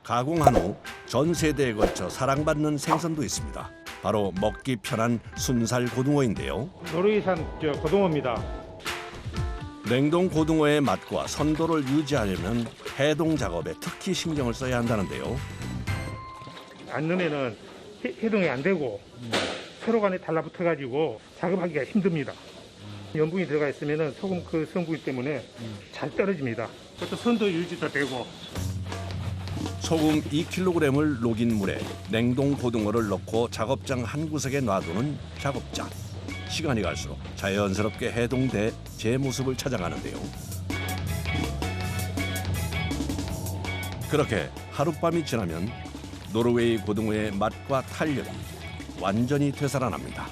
가공한 후 전 세대에 걸쳐 사랑받는 생선도 있습니다. 바로 먹기 편한 순살 고등어인데요. 노르웨이산 고등어입니다. 냉동 고등어의 맛과 선도를 유지하려면 해동 작업에 특히 신경을 써야 한다는데요. 안 넣으면은 해동이 안 되고 서로 간에 달라붙어가지고 작업하기가 힘듭니다. 염분이 들어가 있으면은 소금 그 성분 때문에 잘 떨어집니다. 그것도 선도 유지도 되고. 소금 2kg을 녹인 물에 냉동 고등어를 넣고 작업장 한 구석에 놔두는 작업자. 시간이 갈수록 자연스럽게 해동돼 제 모습을 찾아가는데요. 그렇게 하룻밤이 지나면 노르웨이 고등어의 맛과 탄력이 완전히 되살아납니다.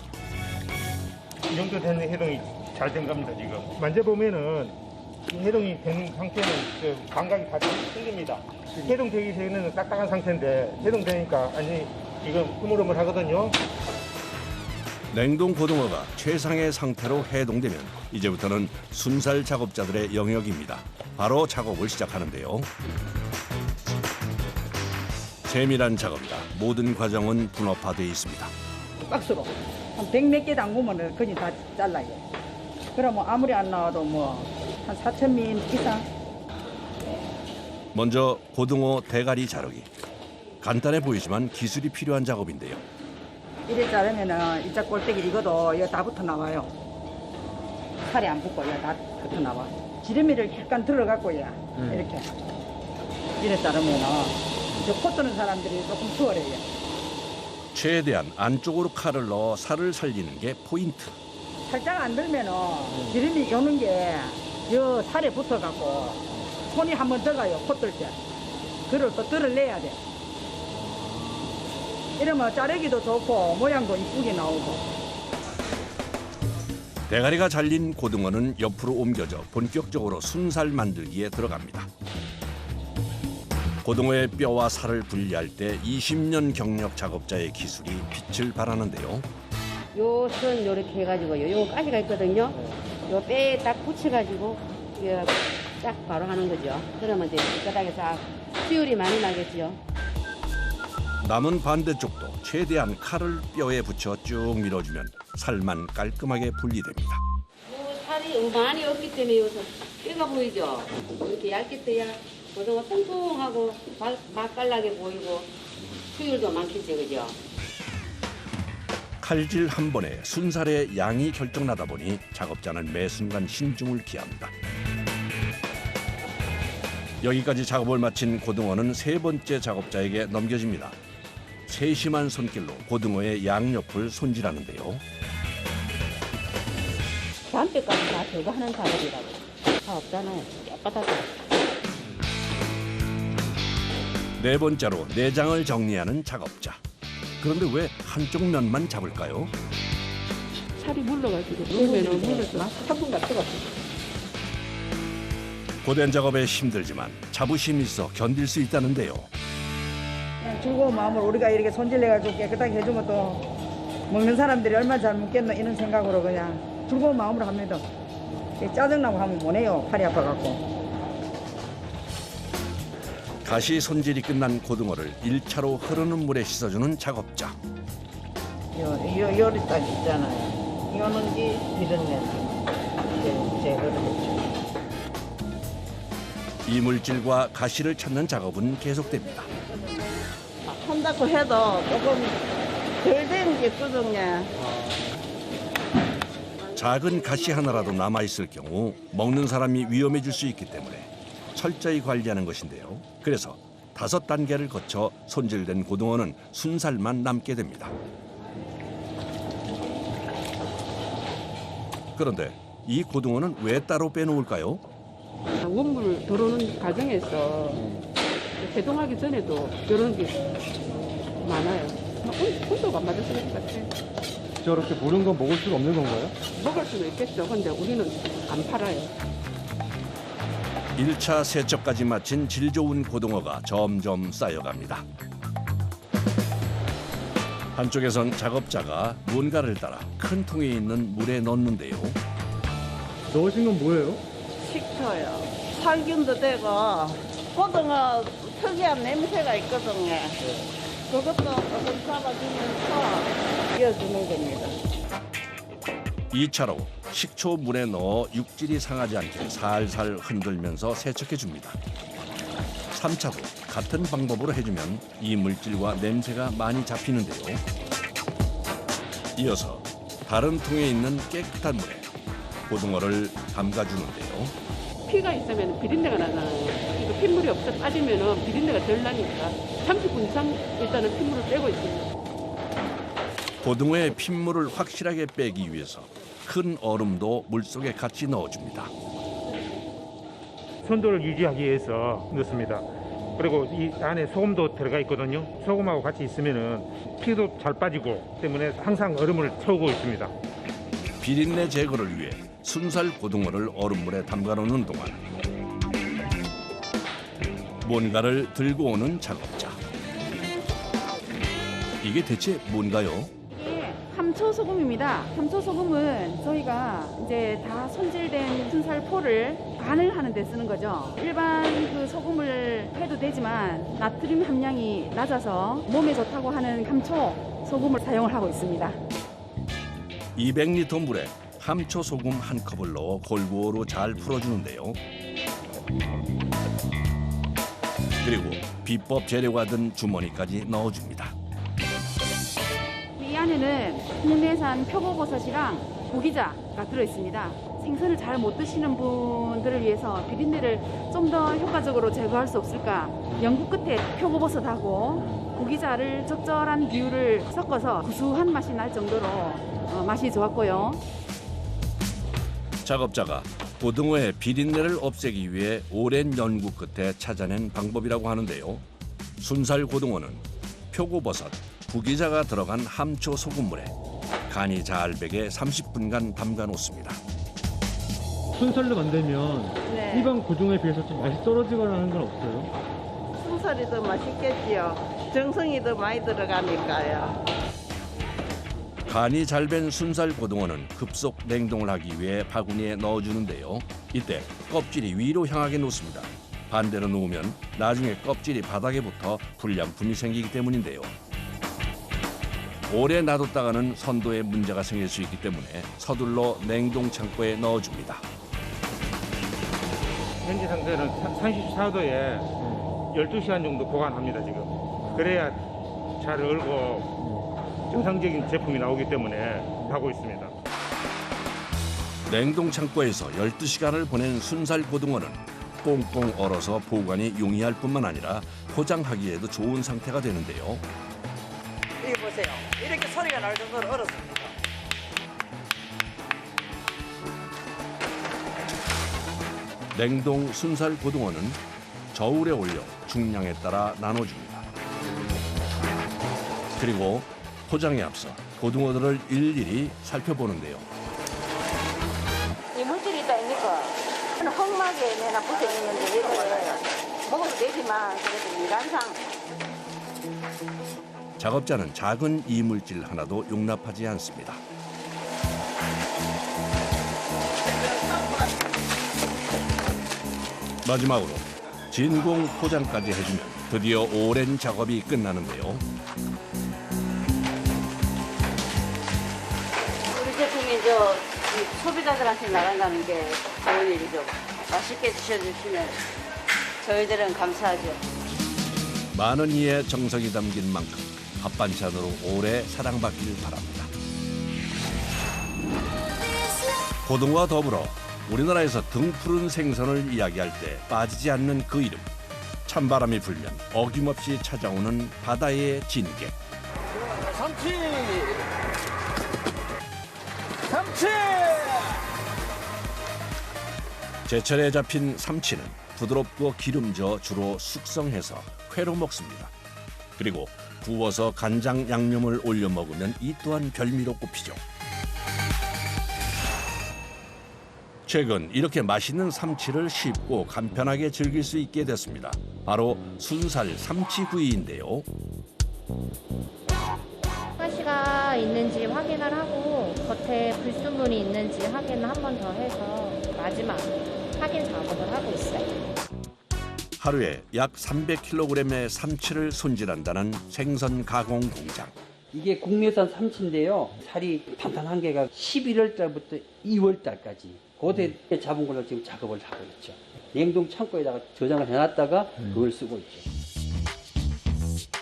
이 정도 되는 해동이 잘 된 겁니다, 지금. 만져보면은 이 해동이 된 상태는 감각이 다 틀립니다. 해동되기 전에는 딱딱한 상태인데 해동되니까 아니 이건 흐물흐물하거든요. 냉동 고등어가 최상의 상태로 해동되면 이제부터는 순살 작업자들의 영역입니다. 바로 작업을 시작하는데요. 세밀한 작업이라 모든 과정은 분업화되어 있습니다. 박스로 한 100 몇 개 담그면 그냥 다 잘라요. 그러면 아무리 안 나와도 뭐 한 4,000민 이상. 먼저 고등어 대가리 자르기. 간단해 보이지만 기술이 필요한 작업인데요. 이래 자르면은 이자 꼴대기 이것도 여기 다 붙어 나와요. 살이 안 붙고 여기 다 붙어 나와. 지름이를 약간 들어갖고요. 이렇게 이래 자르면은 저 코 뜨는 사람들이 조금 수월해요. 최대한 안쪽으로 칼을 넣어 살을 살리는 게 포인트. 살짝 안 들면은 기름이 여는 게 여 살에 붙어갖고 손이 한번 들어가요. 코 뜰 때. 그걸 또 들어내야 돼. 이러면 자르기도 좋고 모양도 이쁘게 나오고. 대가리가 잘린 고등어는 옆으로 옮겨져 본격적으로 순살 만들기에 들어갑니다. 고등어의 뼈와 살을 분리할 때 20년 경력 작업자의 기술이 빛을 발하는데요. 요 선 요렇게 해가지고요. 요 가시가 있거든요. 요 뼈에 딱 붙여가지고 이거 딱 바로 하는 거죠. 그러면 이제 뼈다귀 싹 수율이 많이 나겠죠. 남은 반대쪽도 최대한 칼을 뼈에 붙여 쭉 밀어주면 살만 깔끔하게 분리됩니다. 요 살이 많이 없기 때문에 요서 뼈가 보이죠. 이렇게 얇게 떠야 고등어 통통하고 맛깔나게 보이고 수율도 많겠죠, 그죠? 칼질 한 번에 순살의 양이 결정나다 보니 작업자는 매 순간 신중을 기합니다. 여기까지 작업을 마친 고등어는 세 번째 작업자에게 넘겨집니다. 세심한 손길로 고등어의 양옆을 손질하는데요. 담뼈까지 다 제거하는 작업이라고. 다 없잖아요. 빳빳하죠. 네 번째로 내장을 정리하는 작업자. 그런데 왜 한쪽 면만 잡을까요? 살이 물러가지고 그러면은 물러서 3분 같아가. 고된 작업에 힘들지만 자부심이 있어 견딜 수 있다는데요. 그냥 즐거운 마음으로 우리가 이렇게 손질해가지고 깨끗하게 해주면 또 먹는 사람들이 얼마나 잘 먹겠노 이런 생각으로 그냥 즐거운 마음으로 합니다. 짜증나고 하면 못해요. 팔이 아파갖고. 가시 손질이 끝난 고등어를 1차로 흐르는 물에 씻어주는 작업자. 요리 딱 있잖아요. 이거는 이런 면 제거를 해줘. 이물질과 가시를 찾는 작업은 계속됩니다. 손 닦고 해도 조금 덜 된 게 있거든요. 작은 가시 하나라도 남아있을 경우 먹는 사람이 위험해질 수 있기 때문에 철저히 관리하는 것인데요. 그래서 5단계를 거쳐 손질된 고등어는 순살만 남게 됩니다. 그런데 이 고등어는 왜 따로 빼놓을까요? 원물 들어오는 과정에서 해동하기 전에도 이런 게 많아요. 온도가 안 맞아서 그런 것 같아요. 저렇게 무른 건 먹을 수가 없는 건가요? 먹을 수는 있겠죠. 근데 우리는 안 팔아요. 1차 세척까지 마친 질 좋은 고등어가 점점 쌓여갑니다. 한쪽에선 작업자가 무언가를 따라 큰 통에 있는 물에 넣는데요. 넣으신 건 뭐예요? 식초요. 살균도 되고 고등어 특이한 냄새가 있거든요. 그것도 조금 잡아주면서 이어주는 겁니다. 2차로 식초 물에 넣어 육질이 상하지 않게 살살 흔들면서 세척해줍니다. 3차도 같은 방법으로 해주면 이물질과 냄새가 많이 잡히는데요. 이어서 다른 통에 있는 깨끗한 물에 고등어를 담가주는데요. 피가 있으면 비린내가 나잖아요. 그러니까 핏물이 없어 빠지면 비린내가 덜 나니까 30분 이상 일단은 핏물을 빼고 있습니다. 고등어의 핏물을 확실하게 빼기 위해서 큰 얼음도 물속에 같이 넣어줍니다. 선도를 유지하기 위해서 넣습니다. 그리고 이 안에 소금도 들어가 있거든요. 소금하고 같이 있으면은 피도 잘 빠지고 때문에 항상 얼음을 채우고 있습니다. 비린내 제거를 위해 순살 고등어를 얼음물에 담가놓는 동안 뭔가를 들고 오는 작업자. 이게 대체 뭔가요? 이게 함초소금입니다. 함초소금은 저희가 이제 다 손질된 순살포를 간을 하는 데 쓰는 거죠. 일반 그 소금을 해도 되지만 나트륨 함량이 낮아서 몸에 좋다고 하는 함초 소금을 사용을 하고 있습니다. 200리터 물에 함초 소금 한 컵을 넣어 골고루 잘 풀어주는데요. 그리고 비법 재료가 든 주머니까지 넣어줍니다. 이 안에는 국내산 표고버섯이랑 고기자가 들어있습니다. 생선을 잘 못 드시는 분들을 위해서 비린내를 좀 더 효과적으로 제거할 수 없을까? 연구 끝에 표고버섯하고 고기자를 적절한 비율을 섞어서 구수한 맛이 날 정도로 맛이 좋았고요. 작업자가 고등어의 비린내를 없애기 위해 오랜 연구 끝에 찾아낸 방법이라고 하는데요. 순살 고등어는 표고버섯, 구기자가 들어간 함초 소금물에 간이 잘 배게 30분간 담가 놓습니다. 순살로 만들면 네. 일반 고등어에 비해서 좀 맛이 떨어지거나 하는 건 없어요? 순살이 더 맛있겠지요. 정성이 더 많이 들어가니까요. 간이 잘 밴 순살 고등어는 급속 냉동을 하기 위해 바구니에 넣어주는데요. 이때 껍질이 위로 향하게 놓습니다. 반대로 놓으면 나중에 껍질이 바닥에 붙어 불량품이 생기기 때문인데요. 오래 놔뒀다가는 선도에 문제가 생길 수 있기 때문에 서둘러 냉동 창고에 넣어줍니다. 현재 상태는 34도에 12시간 정도 보관합니다, 지금. 그래야 잘 얼고 정상적인 제품이 나오기 때문에 하고 있습니다. 냉동 창고에서 12시간을 보낸 순살 고등어는 꽁꽁 얼어서 보관이 용이할 뿐만 아니라 포장하기에도 좋은 상태가 되는데요. 이거 보세요. 이렇게 소리가 날 정도로 얼었습니다. 냉동 순살 고등어는 저울에 올려 중량에 따라 나눠줍니다. 그리고 포장에 앞서 고등어들을 일일이 살펴보는데요. 이물질이 있다 이니까 흙막에 내나 붙어 있는데 이거를 먹어도 되지만 그래도 미간상 작업자는 작은 이물질 하나도 용납하지 않습니다. 마지막으로 진공 포장까지 해주면 드디어 오랜 작업이 끝나는데요. 우리 제품이 소비자들한테 나간다는 게 좋은 일이죠. 맛있게 드셔주시면 저희들은 감사하죠. 많은 이의 정성이 담긴 만큼 밥반찬으로 오래 사랑받길 바랍니다. 고등어와 더불어 우리나라에서 등푸른 생선을 이야기할 때 빠지지 않는 그 이름. 찬바람이 불면 어김없이 찾아오는 바다의 진객. 삼치! 삼치! 제철에 잡힌 삼치는 부드럽고 기름져 주로 숙성해서 회로 먹습니다. 그리고 구워서 간장 양념을 올려 먹으면 이 또한 별미로 꼽히죠. 최근 이렇게 맛있는 삼치를 쉽고 간편하게 즐길 수 있게 됐습니다. 바로 순살 삼치구이인데요. 가시가 있는지 확인을 하고 겉에 불순물이 있는지 확인을 한 번 더 해서 마지막 확인 작업을 하고 있어요. 하루에 약 300kg의 삼치를 손질한다는 생선 가공 공장. 이게 국내산 삼치인데요. 살이 단단한 게가 11월 달부터 2월 달까지 그때 잡은 걸로 지금 작업을 하고 있죠. 냉동 창고에다가 저장을 해놨다가 그걸 쓰고 있죠.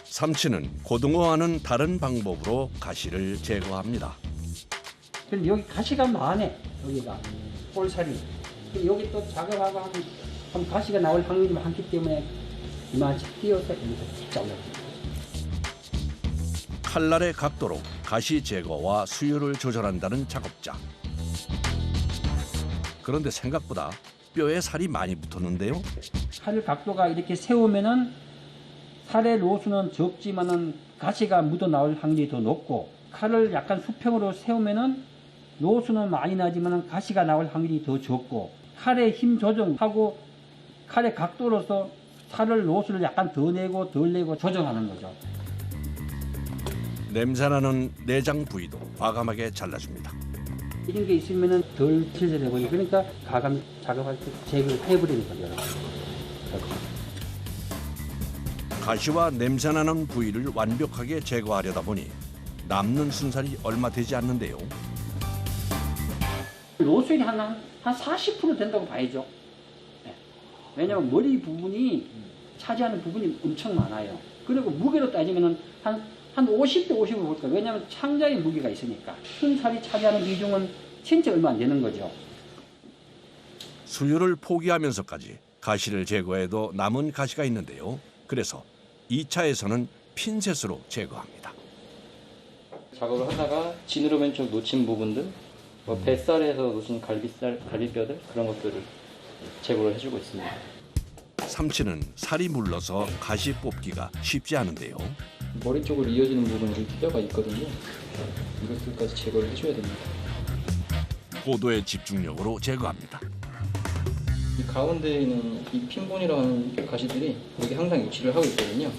삼치는 고등어와는 다른 방법으로 가시를 제거합니다. 근데 여기 가시가 많네. 여기가 볼살이. 여기 또 작업하고 하면 가시가 나올 확률이 많기 때문에 이만치 띄어서 여기서 잘라줍니다. 칼날의 각도로 가시 제거와 수율을 조절한다는 작업자. 그런데 생각보다 뼈에 살이 많이 붙었는데요. 칼 각도가 이렇게 세우면은 살의 로수는 적지만은 가시가 묻어 나올 확률이 더 높고, 칼을 약간 수평으로 세우면은 로수는 많이 나지만은 가시가 나올 확률이 더 적고, 칼의 힘 조정하고 칼의 각도로서 살을 로수를 약간 더 내고 덜 내고 조정하는 거죠. 냄새나는 내장 부위도 과감하게 잘라줍니다. 이런 게 있으면은 덜 칠해져 버리고, 그러니까 가감 작업할 때 제거를 해버리는 거죠. 가시와 냄새나는 부위를 완벽하게 제거하려다 보니 남는 순살이 얼마 되지 않는데요. 로수율이 한 40% 된다고 봐야죠. 네. 왜냐하면 머리 부분이 차지하는 부분이 엄청 많아요. 그리고 무게로 따지면 한 50대 50을 볼까요? 왜냐하면 창자의 무게가 있으니까. 순살이 차지하는 비중은 진짜 얼마 안 되는 거죠. 수율을 포기하면서까지 가시를 제거해도 남은 가시가 있는데요. 그래서 2차에서는 핀셋으로 제거합니다. 작업을 하다가 지느러미 쪽 놓친 부분들, 뭐 뱃살에서 놓친 갈비뼈들 그런 것들을 제거를 해주고 있습니다. 삼치는 살이 물러서 가시 뽑기가 쉽지 않은데요. 머리 쪽으로 이어지는 부분이 뼈가 있거든요. 이것들까지 제거를 해줘야 됩니다. 고도의 집중력으로 제거합니다. 이 가운데에 있는 이 핀본이라는 가시들이 여기 항상 위치를 하고 있거든요.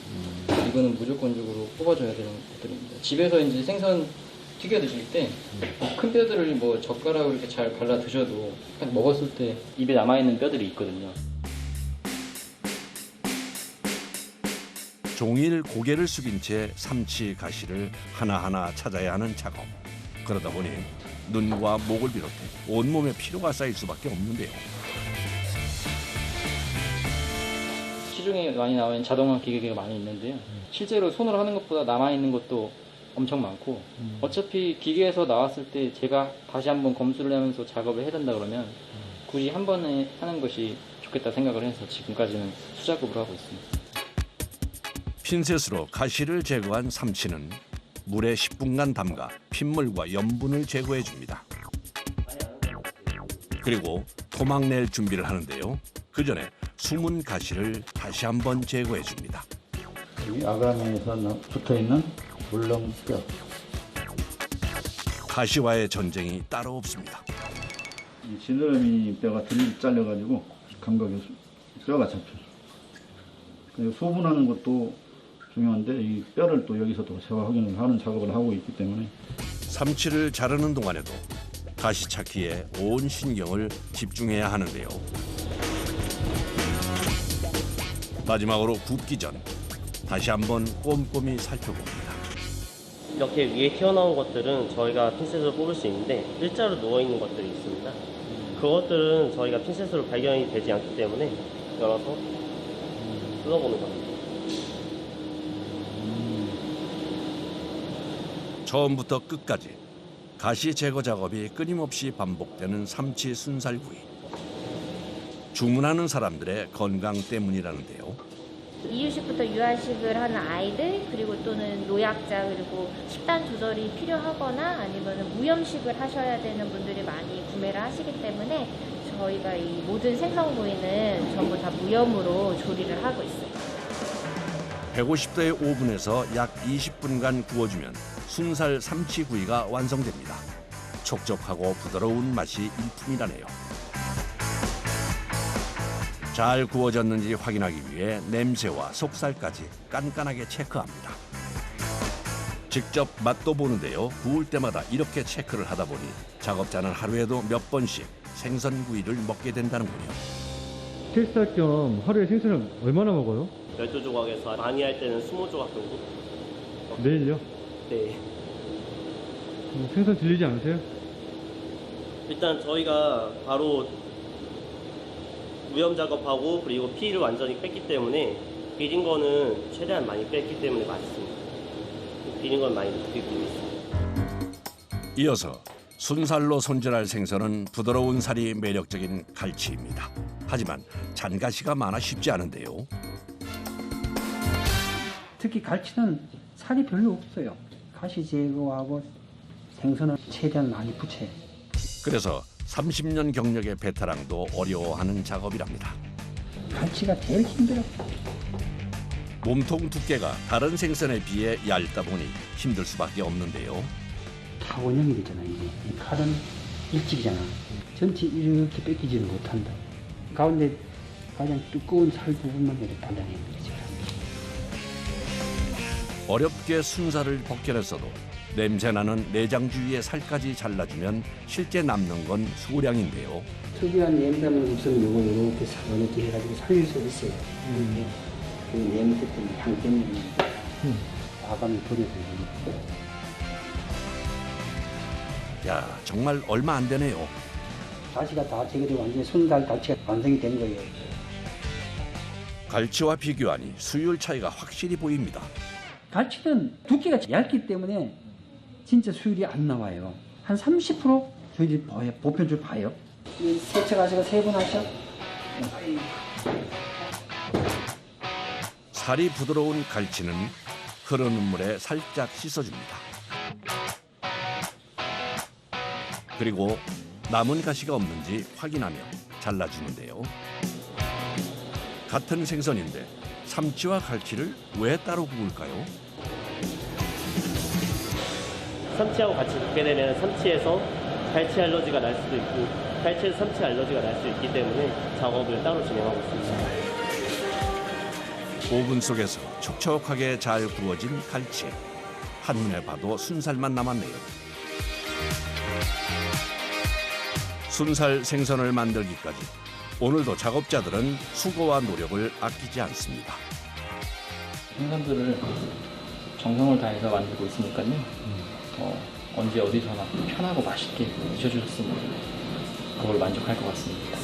이거는 무조건적으로 뽑아줘야 되는 것들입니다. 집에서 이제 생선 튀겨 드실 때 큰 뼈들을 뭐 젓가락으로 이렇게 잘 발라 드셔도 딱 먹었을 때 입에 남아있는 뼈들이 있거든요. 종일 고개를 숙인 채 삼치 가시를 하나하나 찾아야 하는 작업. 그러다 보니 눈과 목을 비롯해 온몸에 피로가 쌓일 수밖에 없는데요. 시중에 많이 나오는 자동화 기계가 많이 있는데요. 실제로 손으로 하는 것보다 남아있는 것도 엄청 많고, 어차피 기계에서 나왔을 때 제가 다시 한번 검수를 하면서 작업을 해야 된다 그러면 굳이 한 번에 하는 것이 좋겠다 생각을 해서 지금까지는 수작업을 하고 있습니다. 핀셋으로 가시를 제거한 삼치는 물에 10분간 담가 핏물과 염분을 제거해 줍니다. 그리고 토막 낼 준비를 하는데요. 그 전에 숨은 가시를 다시 한번 제거해 줍니다. 여기 아가미에서 붙어있는 물렁뼈. 가시와의 전쟁이 따로 없습니다. 이 지느러미 뼈가 덜 잘려가지고 감각이 뼈가 잡혀요. 그리고 소분하는 것도 중요한데 이 뼈를 또 여기서 또 재화 확인을 하는 작업을 하고 있기 때문에 삼치를 자르는 동안에도 가시 찾기에 온 신경을 집중해야 하는데요. 마지막으로 굽기 전 다시 한번 꼼꼼히 살펴봅니다. 이렇게 위에 튀어나온 것들은 저희가 핀셋으로 뽑을 수 있는데 일자로 누워있는 것들이 있습니다. 그것들은 저희가 핀셋으로 발견이 되지 않기 때문에 열어서 뜯어보는 겁니다. 처음부터 끝까지 가시 제거 작업이 끊임없이 반복되는 삼치 순살구이. 주문하는 사람들의 건강 때문이라는데요. 이유식부터 유아식을 하는 아이들, 그리고 또는 노약자, 그리고 식단 조절이 필요하거나 아니면 무염식을 하셔야 되는 분들이 많이 구매를 하시기 때문에 저희가 이 모든 생선 부위는 전부 다 무염으로 조리를 하고 있어요. 150도의 오븐에서 약 20분간 구워주면 순살 삼치구이가 완성됩니다. 촉촉하고 부드러운 맛이 일품이라네요. 잘 구워졌는지 확인하기 위해 냄새와 속살까지 깐깐하게 체크합니다. 직접 맛도 보는데요. 구울 때마다 이렇게 체크를 하다 보니 작업자는 하루에도 몇 번씩 생선구이를 먹게 된다는군요. 테스트할 겸 하루에 생선을 얼마나 먹어요? 12조각에서 많이 할 때는 20조각 정도? 매일요? 네. 생선 질리지 않으세요? 일단 저희가 바로 무염 작업하고 그리고 피를 완전히 뺐기 때문에 비린 거는 최대한 많이 뺐기 때문에 맛있습니다. 비린 건 많이 느끼고 있습니다. 이어서 순살로 손질할 생선은 부드러운 살이 매력적인 갈치입니다. 하지만 잔가시가 많아 쉽지 않은데요. 특히 갈치는 살이 별로 없어요. 가시 제거하고 생선을 최대한 많이 붙여요. 그래서 30년 경력의 베테랑도 어려워하는 작업이랍니다. 갈치가 제일 힘들어. 몸통 두께가 다른 생선에 비해 얇다 보니 힘들 수밖에 없는데요. 타원형이 되잖아 이게. 이 칼은 일직이잖아. 전체 이렇게 뺏기지는 못한다. 가운데 가장 두꺼운 살 부분만 이렇게 단단해야 되지. 어렵게 순살을 벗겨냈어도 냄새나는 내장 주위의 살까지 잘라주면 실제 남는 건 수량인데요. 특이한 냄새는 없으면 요거 이렇게 이렇게 해가지고 살릴 수 있어요. 그 냄새 때문에 향 때문에 과감히 버려져요. 야, 정말 얼마 안 되네요. 가시가 다 제거되고 완전히 순살 갈치가 완성이 된 거예요. 갈치와 비교하니 수율 차이가 확실히 보입니다. 갈치는 두께가 얇기 때문에 진짜 수율이 안 나와요. 한 30% 수율이 봐요. 보편적으로 봐요. 이 세척 가시가 3분 하셔? 살이 부드러운 갈치는 흐르는 물에 살짝 씻어줍니다. 그리고 남은 가시가 없는지 확인하며 잘라주는데요. 같은 생선인데 삼치와 갈치를 왜 따로 구울까요? 삼치하고 같이 굽게 되면 삼치에서 갈치 알러지가 날 수도 있고 갈치에서 삼치 알러지가 날 수 있기 때문에 작업을 따로 진행하고 있습니다. 오븐 속에서 촉촉하게 잘 구워진 갈치. 한눈에 봐도 순살만 남았네요. 순살 생선을 만들기까지 오늘도 작업자들은 수고와 노력을 아끼지 않습니다. 생선들을 정성을 다해서 만들고 있으니까요. 언제 어디서나 편하고 맛있게 드셔주셨으면 그걸 만족할 것 같습니다.